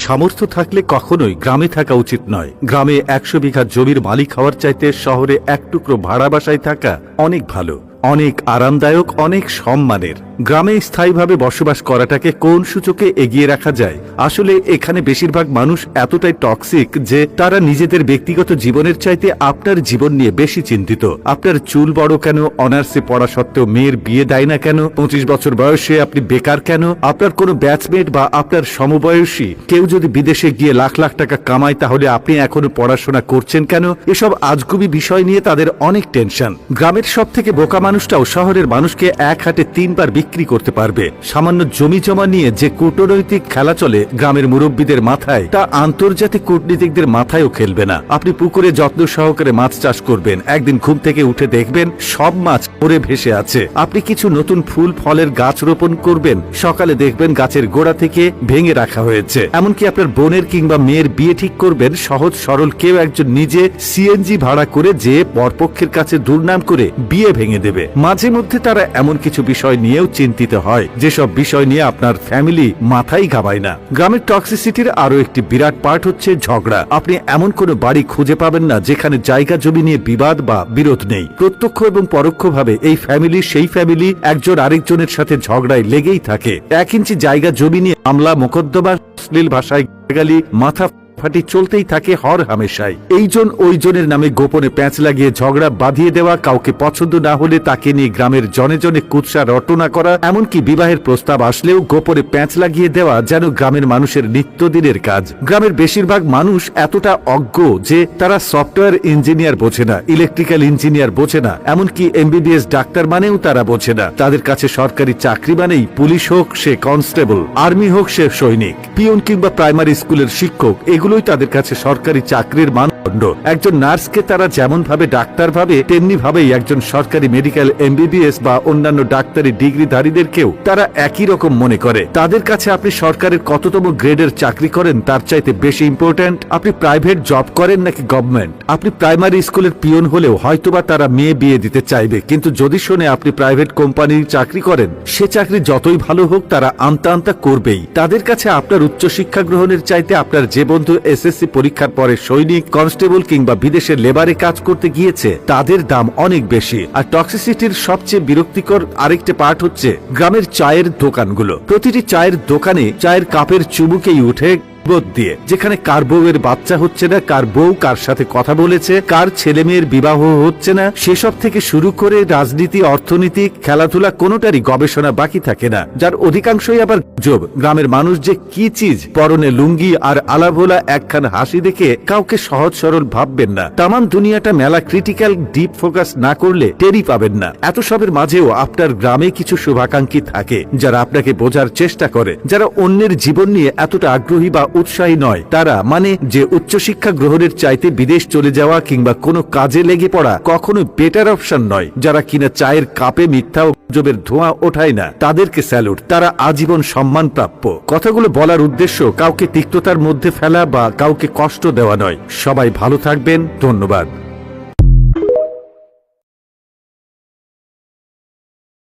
সামর্থ্য থাকলে কখনোই গ্রামে থাকা উচিত নয়। গ্রামে 100 বিঘা জমির মালিক হওয়ার চাইতে শহরে এক টুকরো ভাড়া বাসায় থাকা অনেক ভালো, অনেক আরামদায়ক, অনেক সম্মানের। গ্রামে স্থায়ীভাবে বসবাস করাটাকে কোন সূচকে এগিয়ে রাখা যায়? আসলে এখানে বেশিরভাগ মানুষ এতটাই টক্সিক যে তারা নিজেদের ব্যক্তিগত জীবনের চাইতে আপনার জীবন নিয়ে বেশি চিন্তিত। আপনার চুল বড় কেন, অনার্সে পড়া সত্ত্বেও মেয়ের বিয়ে দেয় না কেন, 25 বছর বয়সে আপনি বেকার কেন, আপনার কোনো ব্যাচমেট বা আপনার সমবয়সী কেউ যদি বিদেশে গিয়ে লাখ লাখ টাকা কামায় তাহলে আপনি এখনো পড়াশোনা করছেন কেন? এসব আজগুবি বিষয় নিয়ে তাদের অনেক টেনশন। গ্রামের সব থেকে বোকা মানুষটাও শহরের মানুষকে এক হাতে 3 বার বিক্রি করতে পারবে। সামান্য জমি জমা নিয়ে যে কূটনৈতিক খেলা চলে গ্রামের মুরব্বীদের মাথায়, তা আন্তর্জাতিক কূটনীতিকদের মাথায়ও খেলবে না। আপনি পুকুরে যত্ন সহকারে মাছ চাষ করবেন, একদিন ঘুম থেকে উঠে দেখবেন সব মাছ মরে ভেসে আছে। আপনি কিছু নতুন ফুল ফলের গাছ রোপণ করবেন, সকালে দেখবেন গাছের গোড়া থেকে ভেঙে রাখা হয়েছে। এমনকি আপনার বোনের কিংবা মেয়ের বিয়ে ঠিক করবেন, সহজ সরল কেউ একজন নিজে সিএনজি ভাড়া করে যে বরপক্ষের কাছে দুর্নাম করে বিয়ে ভেঙে দেবে। মাঝে মধ্যে তারা এমন কিছু বিষয় নিয়েও চিন্তিত হয় যেসব বিষয় নিয়ে আপনার ফ্যামিলি মাথাই ঘামায় না। গ্রামের টক্সিসিটির আরো একটি বিরাট পার্ট হচ্ছে ঝগড়া। আপনি এমন কোনো বাড়ি খুঁজে পাবেন না যেখানে জায়গা জমি নিয়ে বিবাদ বা বিরোধ নেই। প্রত্যক্ষ এবং পরোক্ষভাবে এই ফ্যামিলি সেই ফ্যামিলি একজন আরেকজনের সাথে ঝগড়ায় লেগেই থাকে। 1 ইঞ্চি জায়গা জমি নিয়ে মামলা মোকদ্দমা, অশ্লীল ভাষায় গালি, মাথা ফাটি চলতেই থাকে হর হামেশাই। এইজন ওইজনের নামে গোপনে প্যাঁচ লাগিয়ে ঝগড়া বাঁধিয়ে দেওয়া, কাউকে পছন্দ না হলে তাকে নিয়ে গ্রামের জনে জনে কুৎসা রটনা করা, এমনকি বিবাহের প্রস্তাব আসলেও গোপনে প্যাঁচ লাগিয়ে দেওয়া যেন গ্রামের মানুষের নিত্যদিনের কাজ। গ্রামের বেশিরভাগ মানুষ এতটা অজ্ঞ যে তারা সফটওয়্যার ইঞ্জিনিয়ার বোঝে না, ইলেকট্রিক্যাল ইঞ্জিনিয়ার বোঝে না, এমনকি এমবিবিএস ডাক্তার মানেও তারা বোঝে না। তাদের কাছে সরকারি চাকরি মানেই পুলিশ হোক সে কনস্টেবল, আর্মি হোক সে সৈনিক, পিয়ন কিংবা প্রাইমারি স্কুলের শিক্ষক, এগুলোই তাদের কাছে সরকারি চাকরির মানদণ্ড। একজন নার্সকে তারা যেমন ভাবে ডাক্তার ভাবে, তেমনি ভাবেই একজন সরকারি মেডিকেল এমবিবিএস বা অন্যান্য ডাক্তারি ডিগ্রিধারীদেরকেও তারা একই রকম মনে করে। তাদের কাছে আপনি সরকারের কততম গ্রেডের চাকরি করেন তার চাইতে বেশি ইম্পর্ট্যান্ট আপনি প্রাইভেট জব করেন নাকি গভর্নমেন্ট। আপনি প্রাইমারি স্কুলের পিয়ন হলেও হয়তোবা তারা মেয়ে বিয়ে দিতে চাইবে, কিন্তু যদি শোনে আপনি প্রাইভেট কোম্পানির চাকরি করেন, সে চাকরি যতই ভালো হোক তারা আমতা আমতা করবেই। তাদের কাছে আপনার উচ্চশিক্ষা গ্রহণের চাইতে আপনার যে বন্ধু এসএসসি পরীক্ষার পরে সৈনিক, কনস্টেবল কিংবা বিদেশের লেবারে কাজ করতে গিয়েছে তাদের দাম অনেক বেশি। আর টক্সিসিটির সবচেয়ে বিরক্তিকর আরেকটা পার্ট হচ্ছে গ্রামের চায়ের দোকানগুলো। প্রতিটি চায়ের দোকানে চায়ের কাপের চুমুকেই উঠে দিয়ে, যেখানে কার বউয়ের বাচ্চা হচ্ছে না, কার বউ কার সাথে কথা বলেছে, কার ছেলে মেয়ের বিবাহ হচ্ছে না, সেসব থেকে শুরু করে রাজনীতি, অর্থনীতি, খেলাধুলা কোনোটারই গবেষণা বাকি থাকে না, যার অধিকাংশই আবার গুজব। গ্রামের মানুষ যে কি চিজ, পরনে লুঙ্গি আর আলাভোলা একখানা হাসি দেখে কাউকে সহজ সরল ভাববেন না। তামান দুনিয়াটা মেলা ক্রিটিক্যাল ডিপ ফোকাস না করলে টেরই পাবেন না। এত সবের মাঝেও আপনার গ্রামে কিছু শুভাকাঙ্ক্ষী থাকে যারা আপনাকে বোঝার চেষ্টা করে, যারা অন্যের জীবন নিয়ে এতটা আগ্রহী বা উৎসাহী নয়। তারা মানে যে উচ্চশিক্ষা গ্রহণের চাইতে বিদেশ চলে যাওয়া কিংবা কোনো কাজে লেগে পড়া কখনো বেটার অপশন নয়। যারা কিনা চায়ের কাপে মিথ্যা ও গুজবের ধোঁয়া ওঠায় না, তাদেরকে স্যালুট। তারা আজীবন সম্মান প্রাপ্য। কথাগুলো বলার উদ্দেশ্য কাউকে তিক্ততার মধ্যে ফেলা বা কাউকে কষ্ট দেওয়া নয়। সবাই ভালো থাকবেন, ধন্যবাদ।